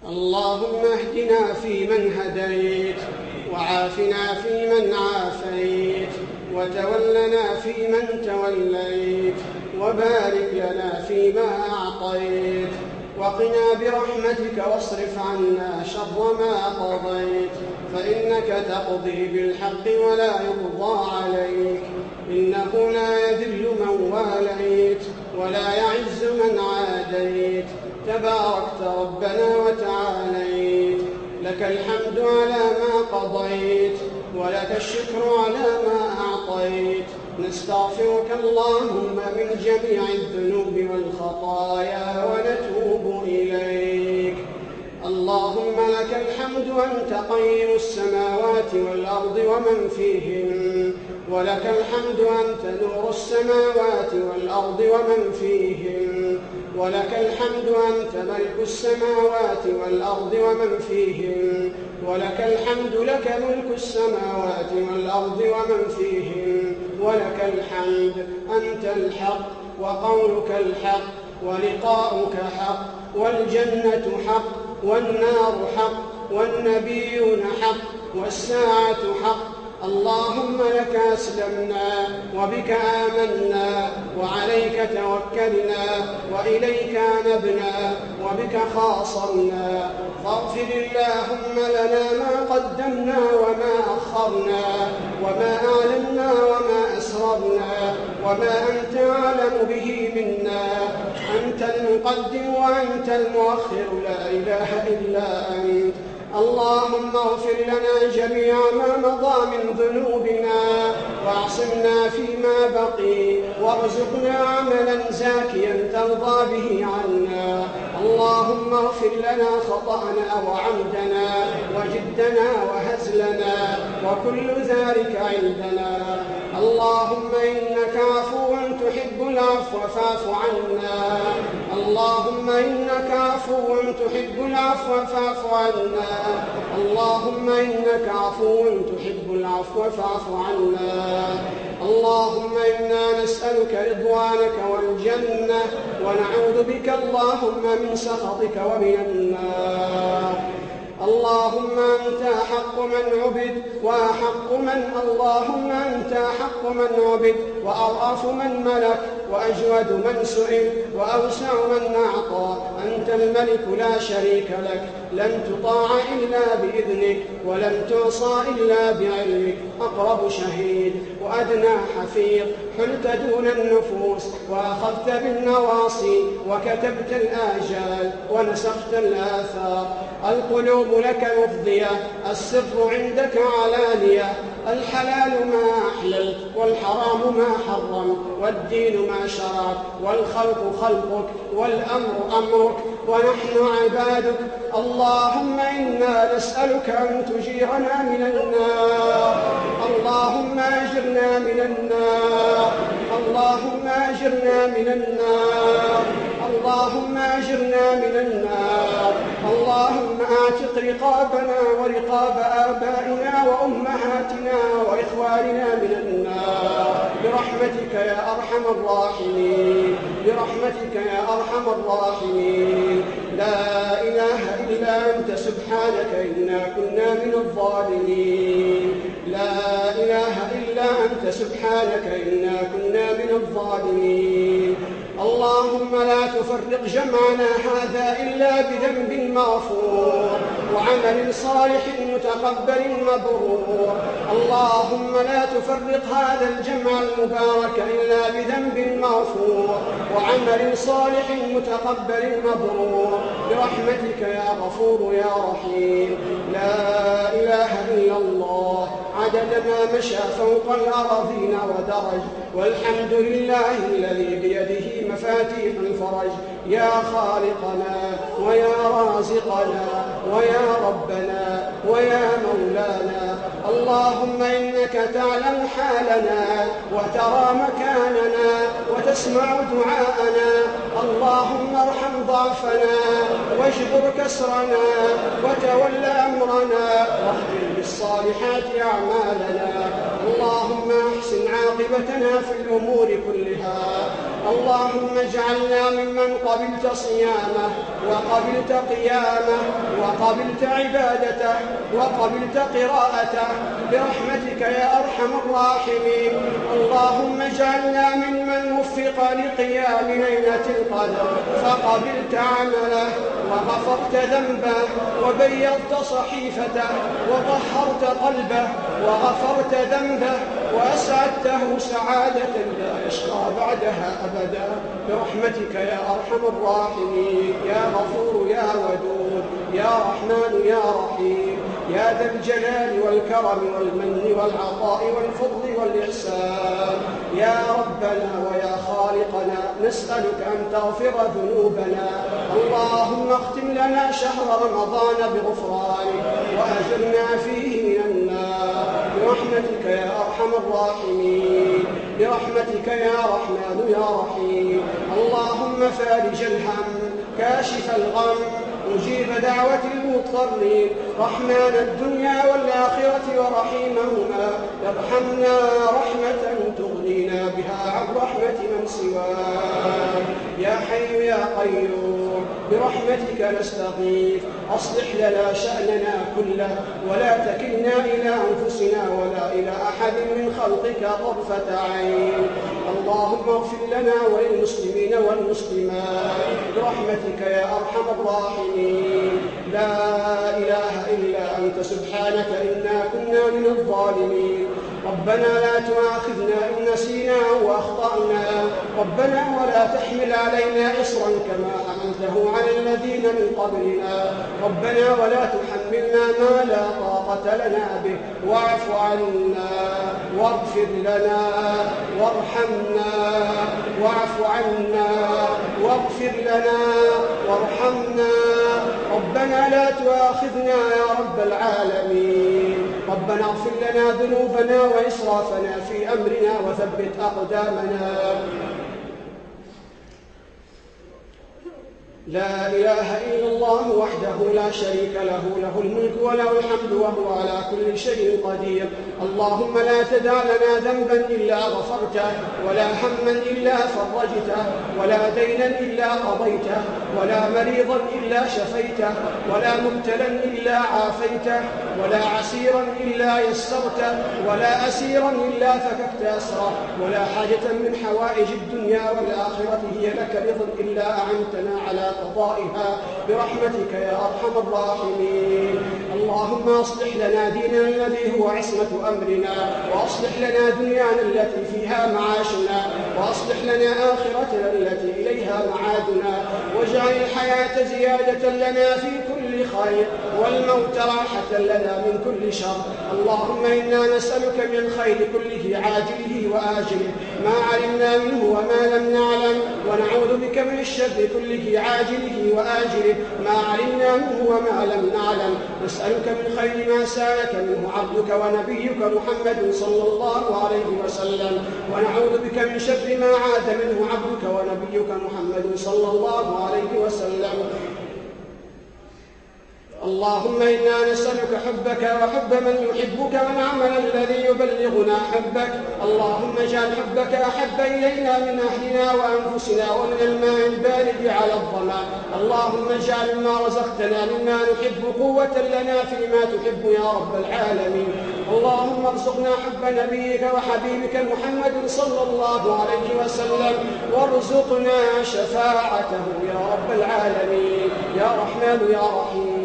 اللهم اهدنا فيمن هديت، وعافنا فيمن عافيت، وتولنا فيمن توليت، وبارك لنا فيما أعطيت، وقنا برحمتك واصرف عنا شر ما قضيت، فإنك تقضي بالحق ولا يقضى عليك، إنه لا يذل من واليت ولا يعز من عاديت، تباركت ربنا وتعاليت، لك الحمد على ما قضيت، ولك الشكر على ما أعطيت، نستغفرك اللهم من جميع الذنوب والخطايا ونتوب إليك. اللهم لك الحمد أنت قيم السماوات والأرض ومن فيهن، ولك الحمد أنت نور السماوات والأرض ومن فيهن، ولك الحمد أنت ملك السماوات والأرض ومن فيهن، ولك الحمد لك ملك السماوات والأرض ومن فيهن، ولك الحمد أنت الحق وقولك الحق ولقاؤك حق والجنة حق والنار حق والنبيون حق والساعة حق. اللهم لك أسلمنا وبك آمنا وعليك توكلنا وإليك أنبنا وبك خاصمنا، فاغفر اللهم لنا ما قدمنا وما أخرنا وما أعلنا وما أسررنا وما أنت أعلم به منا، أنت المقدم وأنت المؤخر، لا إله إلا أنت. اللهم اغفر لنا جميع ما مضى من ذنوبنا واعصمنا فيما بقي، وارزقنا عملا زاكيا ترضى به عنا. اللهم اغفر لنا خطأنا وعمدنا وجدنا وهزلنا وكل ذلك عندنا. اللهم إنك عفو تحب العفو فاعف عنا. اللهم إنك عفو تحب العفو فاعف عنا. اللهم إنك عفو تحب العفو فاعف عنا. اللهم إنا نسألك رضوانك والجنة، ونعوذ بك اللهم من سخطك ومن النار. اللهم أنت أحق من عبد وأحق من اللهم أنت أحق من عبد وأرأف من ملك وأجود من سئل وأوسع من أعطى. أنت الملك لا شريك لك، لن تطاع إلا بإذنك ولن تعصى إلا بعلمك. أقرب شهيد وأدنى حفيظ، حلت دون النفوس وأخذت بالنواصي وكتبت الآجال ونسخت الآثار. القلوب لك مفضية، السر عندك علانية، الحلال ما أحللت والحرام ما حرمت، والدين ما شرعت، والخلق خلقك والأمر أمرك ونحن عبادك. اللهم إنا نسألك أن تجيرنا من النار. اللهم أجرنا من النار. اللهم أجرنا من النار. اللهم أجرنا من النار. اللهم أعتق رقابنا ورقاب آبائنا وأمهاتنا وإخواننا من النار برحمتك يا أرحم الراحمين، برحمتك يا أرحم الراحمين. لا إله إلا أنت سبحانك إنا كنا من الظالمين. لا إله إلا أنت سبحانك إنا كنا من الظالمين. اللهم لا تفرق جمعنا هذا إلا بذنب مغفور وعمل صالح متقبل مبرور. اللهم لا تفرق هذا الجمع المبارك إلا بذنب مغفور وعمل صالح متقبل مبرور برحمتك يا غفور يا رحيم. لا إله إلا الله عدد ما مشى فوق الأراضين ودرج، والحمد لله الذي بيده مفاتيح الفرج. يا خالقنا ويا رازقنا ويا ربنا ويا مولانا، اللهم إنك تعلم حالنا وترى مكاننا وتسمع دعاءنا. اللهم ارحم ضعفنا واجبر كسرنا وتول أمرنا واختم بالصالحات أعمالنا. اللهم أحسن عاقبتنا في الأمور كلها اللهم اجعلنا ممن قبلت صيامه وقبلت قيامه وقبلت عبادته وقبلت قراءته برحمتك يا أرحم الراحمين. اللهم اجعلنا ممن وفق لقيام ليلة القدر فقبلت عمله وغفرت ذنبه وبيضت صحيفته وطهرت قلبه وغفرت ذنبه وأسعدته سعادة لا يشقى بعدها أبدا برحمتك يا أرحم الراحمين. يا غفور يا ودود يا رحمن يا رحيم يا ذا الجلال والكرم والمن والعطاء والفضل والإحسان. يا ربنا ويا خالقنا نسألك أن تغفر ذنوبنا. اللهم اختم لنا شهر رمضان بغفرانك وأجرنا فيه من النار برحمتك يا أرحم الراحمين برحمتك يا رحمن يا رحيم. اللهم فارج الهم كاشف الغم مجيب دعوة المضطرين رحمن الدنيا والآخرة ورحيمهما ارحمنا رحمة تغنينا بها عن رحمة من سواك. يا حي يا قيوم برحمتك نستغيث أصلح لنا شأننا كله ولا تكلنا إلى أنفسنا ولا إلى أحد من خلقك طرفة عين. اللهم اغفر لنا وللمسلمين والمسلمات برحمتك يا أرحم الراحمين. لا إله إلا أنت سبحانك إنا كنا من الظالمين. ربنا لا تؤاخذنا إن نسينا أو أخطأنا ربنا ولا تحمل علينا إصرا كما حملته على الذين من قبلنا ربنا ولا تحملنا ما لا طاقة لنا به واعف عنا واغفر لنا وارحمنا واعف عنا واغفر لنا وارحمنا. ربنا لا تؤاخذنا يا رب العالمين. ربنا اغفر لنا ذنوبنا وإسرافنا في أمرنا وثبت أقدامنا. لا إله إلا الله وحده لا شريك له له الملك وله الحمد وهو على كل شيء قدير. اللهم لا تدع لنا ذنبا إلا غفرته ولا هما إلا فرجته ولا دينا إلا قضيته ولا مريضا إلا شفيته ولا مبتلا إلا عافيته ولا عسيرا إلا يسرته ولا أسيرا إلا فككت أسره ولا حاجة من حوائج الدنيا والآخرة هي لك رضا إلا أعنتنا على قضائها برحمتك يا أرحم الراحمين. اللهم أصلح لنا ديننا الذي هو عصمة أمرنا وأصلح لنا دنيانا التي فيها معاشنا وأصلح لنا آخرتنا التي إليها معادنا واجعل الحياة زيادة لنا في كل خير والموت راحة لنا من كل شر. اللهم إنا نسألك من الخير كله عاجله وآجله ما علمنا منه وما لم نعلم ونعوذ بك من الشر كله عاجله وآجله ما علمنا منه وما لم نعلم. نسألك من خير ما سألك منه عبدك ونبيك محمد صلى الله عليه وسلم ونعوذ بك من شر ما عاد منه عبدك ونبيك محمد صلى الله عليه وسلم. اللهم إنا نسألك حبك وحب من يحبك والعمل الذي يبلغنا حبك. اللهم اجعل حبك أحب إلينا من أهلنا وأنفسنا ومن الماء البارد على الظمأ. اللهم اجعل ما رزقتنا مما نحب قوة لنا فيما تحب يا رب العالمين. اللهم ارزقنا حب نبيك وحبيبك محمد صلى الله عليه وسلم وارزقنا شفاعته يا رب العالمين يا رحمن يا رحيم.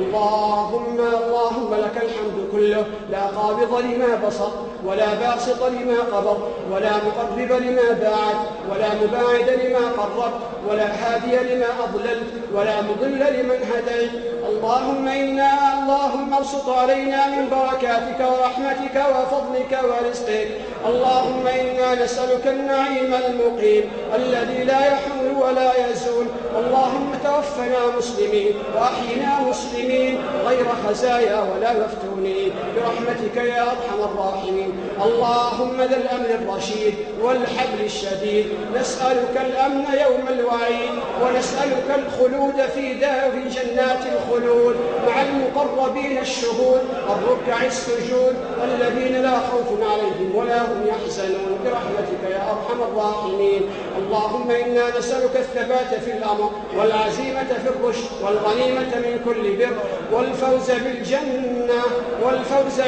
اللهم لك الحمد كله لا قابض لما بسط ولا باسط لما قبض ولا مقرب لما باعد ولا مباعد لما قرب ولا هادي لما أضللت ولا مضل لمن هديت. اللهم ابسط علينا من بركاتك ورحمتك وفضلك ورزقك. اللهم إنا نسألك النعيم المقيم الذي لا يحول ولا يزول. اللهم توفنا مسلمين وأحينا مسلمين غير خزايا ولا مفتونين برحمتك يا أرحم الراحمين. اللهم ذا الأمر الرشيد والحبل الشديد نسألك الأمن يوم الوعيد ونسألك الخلود في جنات الخلود مع المقربين الشهود الركع السجود الذين لا خوف عليهم ولا هم يحزنون برحمتك يا أرحم الراحمين. اللهم إنا نسألك الثبات في الأمر والعزيمة في الرشد والغنيمة من كل بر والفوز بالجنة والنجاة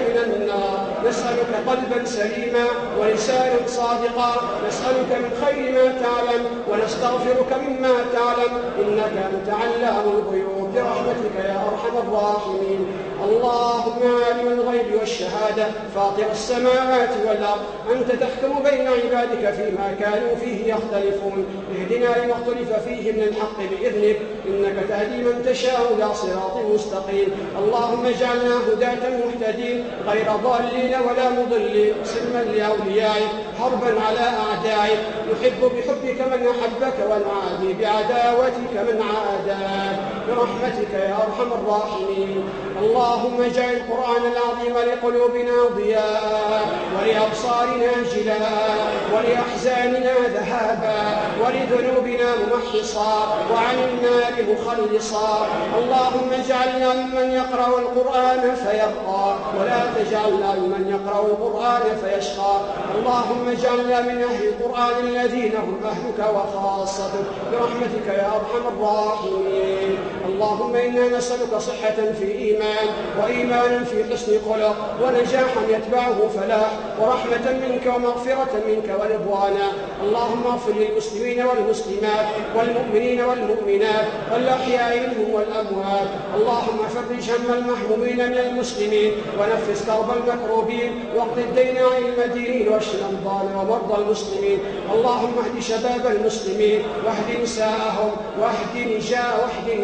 من النار. نسألك قلبا سليما ولسانا صادقا، نسألك من خير ما تعلم ونستغفرك مما تعلم، إنك أنت علام الغيوب برحمتك يا أرحم الراحمين. اللهم عالم الغيب والشهادة فاطر السماوات والأرض، أنت تحكم بين عبادك فيما كانوا فيه يختلفون، اهدنا لما اختلف فيه من الحق بإذنك، إنك تهدي من تشاء إلى صراط مستقيم. اللهم اجعلنا هداة مهتدين غير ضالين ولا مضلين، سلما لأوليائك حربا على أعدائك، نحب بحبك من أحبك ونعادي بعداوتك من عاداك برحمتك يا أرحم الراحمين. اللهم اجعل القرآن العظيم لقلوبنا ضياء ولأبصارنا جلاء ولأحزاننا ذهابا ولذنوبنا ممحصا وعن النار مخلصا. اللهم اجعلنا ممن يقرأ القرآن فيرقى ولا تجعلنا ممن يقرأ القرآن فيشقى. اللهم اجعلنا من أهل القرآن الذين هم أهلك وخاصتك برحمتك يا أرحم الراحمين. اللهم إنا نسألك صحة في إيمان وإيمانا في حسن خلق ونجاحا يتبعه فلاح ورحمة منك ومغفرة منك ورضوانا. اللهم اغفر للمسلمين والمسلمات والمؤمنين والمؤمنات والأحياء منهم والأموات. اللهم فرج هم المحمومين من المسلمين ونفس كرب المكروبين واقض الدين عن المدينين واشف أمراضنا ومرضى المسلمين. اللهم اهد شباب المسلمين واهد نساءهم واهد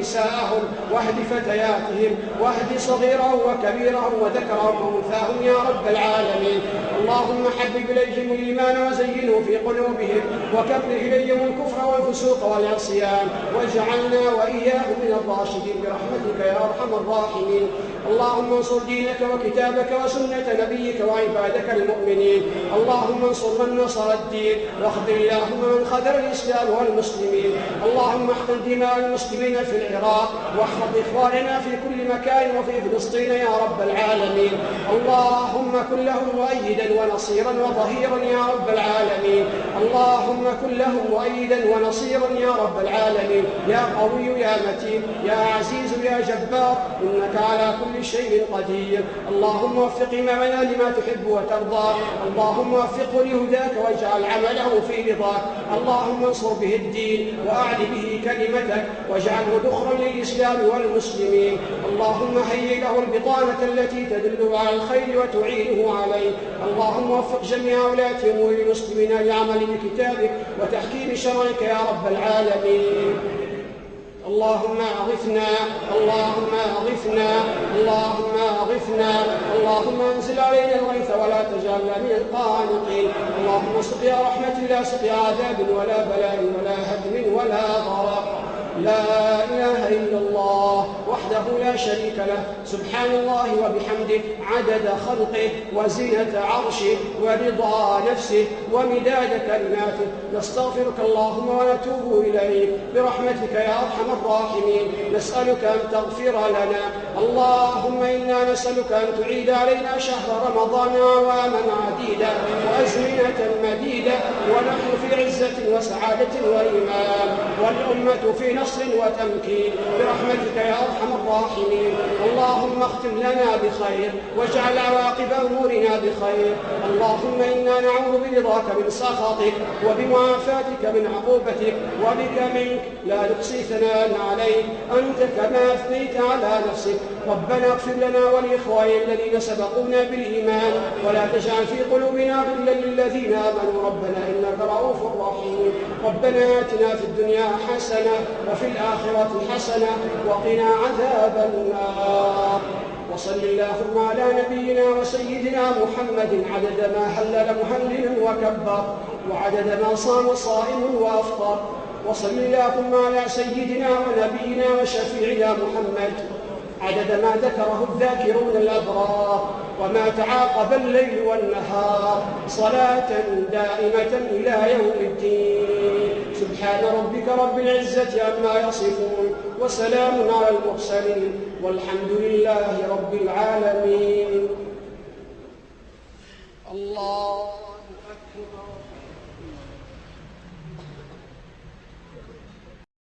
نساءهم واهد فتياتهم واهد صغيرهم وكبيرهم وذكرهم وأنثاهم يا رب العالمين. اللهم حبب إليهم الإيمان وزينه في قلوبهم وكره إليهم الكفر والفسوق والعصيان واجعلنا وإياهم من الراشدين برحمتك يا أرحم الراحمين. اللهم انصر دينك وكتابك وسنة نبيك وعبادك المؤمنين. اللهم انصر من نصر الدين واخذل اللهم من خذل الإسلام والمسلمين. اللهم احقن دماء المسلمين في العراق واحفظ إخواننا في كل مكان وفي فلسطين يا رب العالمين. اللهم كن لهم مؤيدا ونصيرا وظهيرا يا رب العالمين. اللهم كن لهم مؤيدا ونصيرا يا رب العالمين. يا قوي يا متين يا عزيز يا جبار إنك على كل شيء قدير. اللهم وفق إمامنا لما تحب وترضى. اللهم وفقه لهداك واجعل عمله في رضاك. اللهم انصر به الدين وأعل به كلمتك واجعله ذخرا للإسلام والمسلمين. اللهم هيئ له البطانة التي تدل على الخير وتعينه عليه. اللهم وفق جميع ولاة أمور المسلمين للعمل بكتابك وتحكيم شرعك يا رب العالمين. اللهم أغثنا اللهم أغثنا اللهم أغثنا اللهم انزل علينا الغيث ولا تجعلنا من القانطين. اللهم سقيا رحمة لا سقيا عذاب ولا بلاء ولا هدم ولا ضرر. لا إله إلا الله وحده لا شريك له سبحان الله وبحمده عدد خلقه وزنة عرشه ورضا نفسه ومداد كلماته. نستغفرك اللهم ونتوب إليك برحمتك يا أرحم الراحمين. نسألك أن تغفر لنا. اللهم إنا نسألك أن تعيد علينا شهر رمضان عواما عديدة وأزمنة مديدة ونحن في عزة وسعادة وإيمان والأمة في نصر وتمكين برحمتك يا أرحم الراحمين. اللهم اختم لنا بخير واجعل عواقب أمورنا بخير. اللهم إنا نعوذ برضاك من سخطك وبمعافاتك من عقوبتك وبك منك لا نحصي ثناء عليك أنت كما أثنيت على نفسك. ربنا اغفر لنا ولإخواننا الذين سبقونا بالإيمان ولا تجعل في قلوبنا غلا للذين آمنوا ربنا إنك رؤوف رحيم. ربنا آتنا في الدنيا حسنة وفي الآخرة حسنة وقنا عذاب النار. وصل اللهم على نبينا وسيدنا محمد عدد ما هلل مهلل وكبر وعدد ما صام صائم وأفطر. وصل اللهم على سيدنا ونبينا وشفيعنا محمد عدد ما ذكره الذاكرون الأبرار وما تعاقب الليل والنهار صلاة دائمة إلى يوم الدين. سبحان ربك رب العزة عما يصفون وسلام على المرسلين والحمد لله رب العالمين. الله